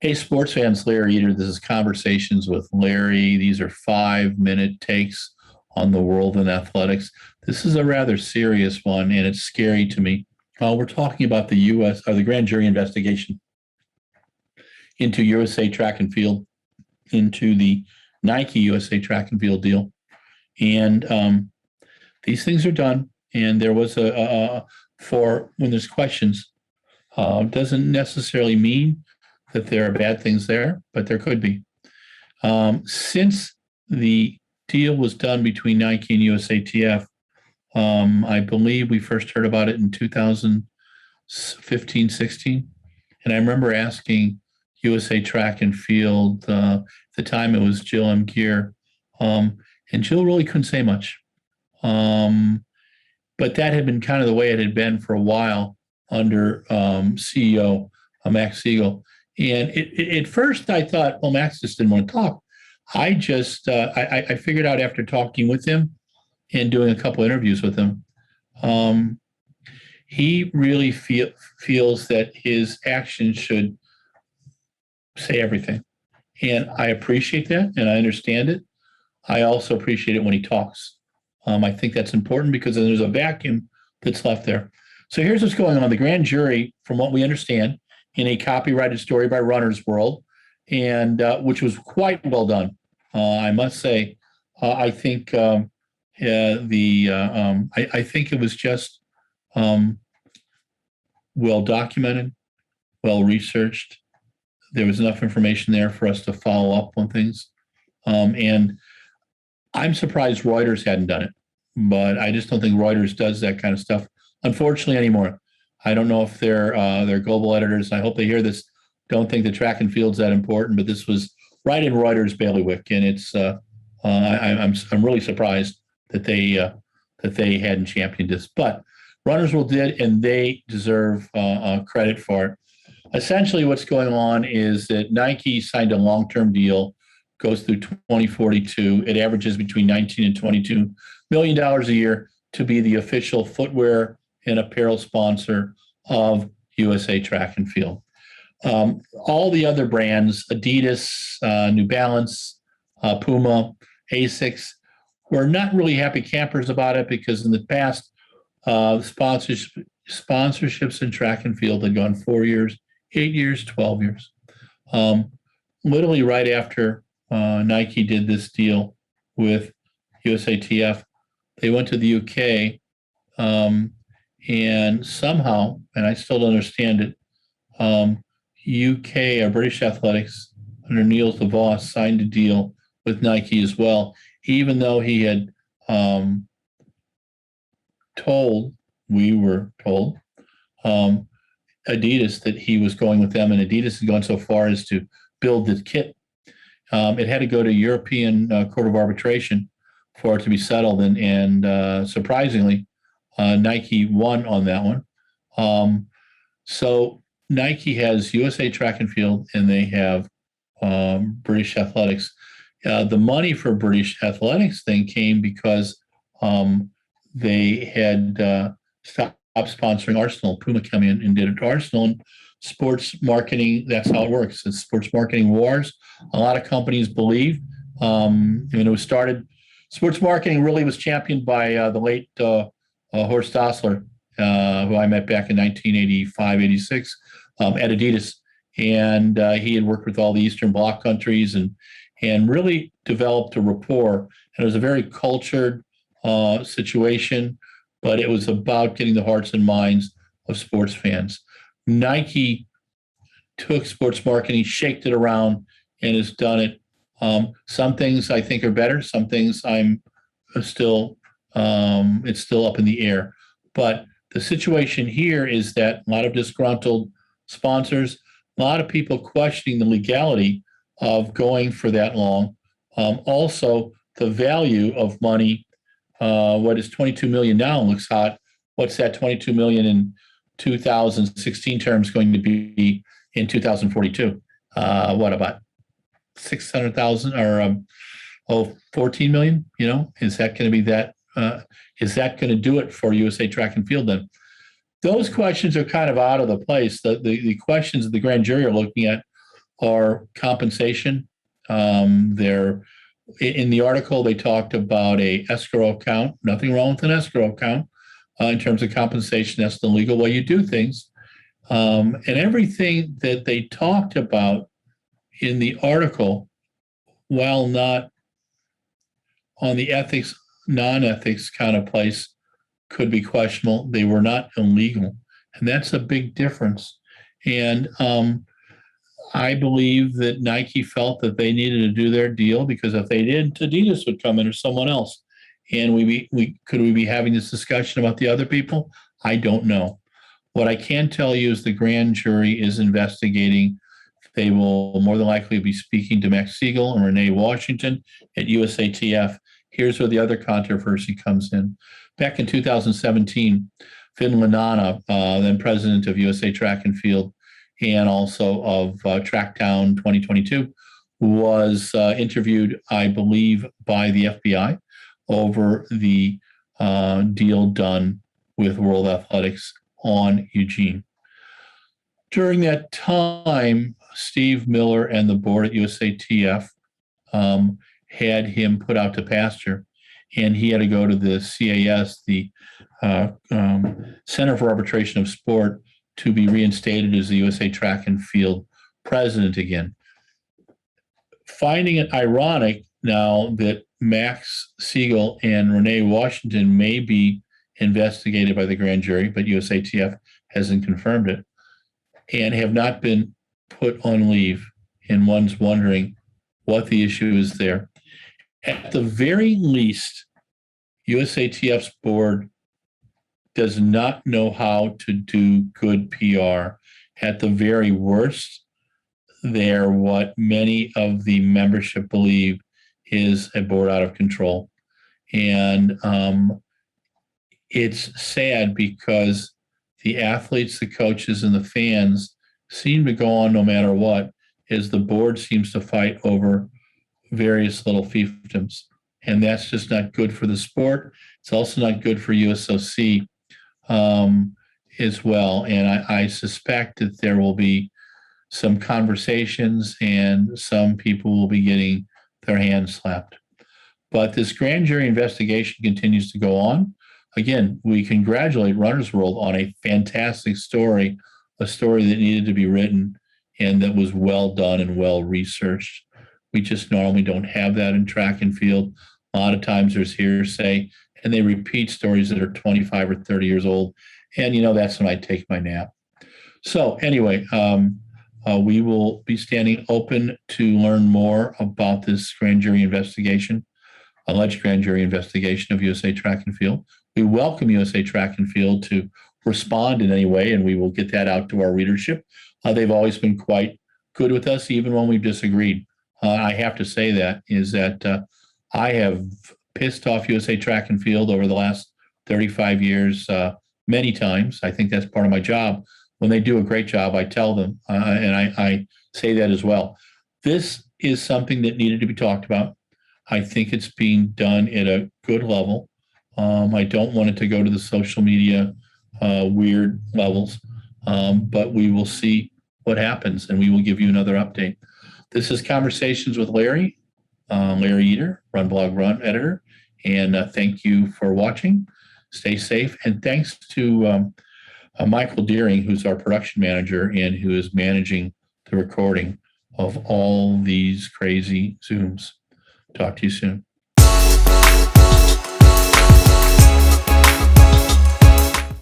Hey, sports fans, Larry Eater. This is Conversations with Larry. These are 5-minute takes on the world in athletics. This is a rather serious one, and it's scary to me. We're talking about the U.S. or the grand jury investigation into USA Track and Field, into the Nike USA Track and Field deal, and these things are done. And there was for when there's questions, doesn't necessarily mean that there are bad things there, but there could be. Since the deal was done between Nike and USATF, I believe we first heard about it in 2015, 16. And I remember asking USA Track and Field, at the time it was Jill M. Gear, and Jill really couldn't say much. But that had been kind of the way it had been for a while under CEO Max Siegel. And at first I thought, well, Max just didn't want to talk. I figured out after talking with him and doing a couple interviews with him, he really feels that his actions should say everything. And I appreciate that, and I understand it. I also appreciate it when he talks. I think that's important because then there's a vacuum that's left there. So here's what's going on. The grand jury, from what we understand, in a copyrighted story by Runner's World, and which was quite well done, I must say. I think I think it was just well documented, well researched. There was enough information there for us to follow up on things, and I'm surprised Reuters hadn't done it, but I just don't think Reuters does that kind of stuff, unfortunately, anymore. I don't know if they're global editors. I hope they hear this. Don't think the track and field's that important, but this was right in Reuters' bailiwick, and it's I'm really surprised that they hadn't championed this. But Runner's World did, and they deserve credit for it. Essentially, what's going on is that Nike signed a long-term deal, goes through 2042. It averages between 19 and 22 $1 million a year to be the official footwear and apparel sponsor of USA Track and Field. All the other brands, Adidas, New Balance, Puma, Asics, were not really happy campers about it because in the past, sponsorships in track and field had gone 4 years, 8 years, 12 years. Literally right after Nike did this deal with USATF, they went to the UK, and somehow, and I still don't understand it, UK or British Athletics under Niels de Vos signed a deal with Nike as well, even though he had we were told, Adidas that he was going with them, and Adidas had gone so far as to build the kit. It had to go to European Court of Arbitration for it to be settled, and surprisingly, Nike won on that one. So Nike has USA Track and Field, and they have British Athletics. The money for British Athletics thing came because they had stopped sponsoring Arsenal. Puma came in and did it to Arsenal. And sports marketing, that's how it works. It's sports marketing wars. A lot of companies believe, it was started, sports marketing really was championed by the late Horst Dassler, who I met back in 1985, 86, at Adidas. And he had worked with all the Eastern Bloc countries and really developed a rapport. And it was a very cultured situation, but it was about getting the hearts and minds of sports fans. Nike took sports marketing, shaked it around, and has done it. Some things I think are better. Some things I'm still, it's still up in the air. But the situation here is that a lot of disgruntled sponsors, a lot of people questioning the legality of going for that long. Also, the value of money, what is 22 million now looks hot. What's that 22 million in 2016 terms going to be in 2042? What about 600,000 or 14 million? Is that going to be that? Is that going to do it for USA Track and Field then? Those questions are kind of out of the place. The questions that the grand jury are looking at are compensation. They're in the article, they talked about a escrow account. Nothing wrong with an escrow account in terms of compensation. That's the legal way you do things. And everything that they talked about in the article, while not on the ethics, non-ethics kind of place, could be questionable. They were not illegal. And that's a big difference. And I believe that Nike felt that they needed to do their deal, because if they didn't, Adidas would come in or someone else. And we could we be having this discussion about the other people? I don't know. What I can tell you is the grand jury is investigating. They will more than likely be speaking to Max Siegel and Renee Washington at USATF. Here's where the other controversy comes in. Back in 2017, Finn Lanana, then president of USA Track and Field, and also of Trackdown 2022, was interviewed, I believe, by the FBI over the deal done with World Athletics on Eugene. During that time, Steve Miller and the board at USATF had him put out to pasture, and he had to go to the CAS, the Center for Arbitration of Sport, to be reinstated as the USA Track and Field president again. Finding it ironic now that Max Siegel and Renee Washington may be investigated by the grand jury, but USATF hasn't confirmed it, and have not been put on leave, and one's wondering what the issue is there. At the very least, USATF's board does not know how to do good PR. At the very worst, they're what many of the membership believe is a board out of control. And it's sad because the athletes, the coaches, and the fans seem to go on no matter what, as the board seems to fight over various little fiefdoms. And that's just not good for the sport. It's also not good for USOC as well. And I suspect that there will be some conversations and some people will be getting their hands slapped. But this grand jury investigation continues to go on. Again, we congratulate Runner's World on a fantastic story, a story that needed to be written and that was well done and well researched. We just normally don't have that in track and field. A lot of times there's hearsay, and they repeat stories that are 25 or 30 years old. And, that's when I take my nap. So anyway, we will be standing open to learn more about this grand jury investigation, alleged grand jury investigation of USA Track and Field. We welcome USA Track and Field to respond in any way, and we will get that out to our readership. They've always been quite good with us, even when we've disagreed. I have to say that I have pissed off USA Track and Field over the last 35 years many times. I think that's part of my job. When they do a great job, I tell them, and I say that as well. This is something that needed to be talked about. I think it's being done at a good level. I don't want it to go to the social media weird levels, but we will see what happens, and we will give you another update. This is Conversations with Larry Eater, RunBlogRun editor, and thank you for watching. Stay safe, and thanks to Michael Deering, who's our production manager and who is managing the recording of all these crazy Zooms. Talk to you soon.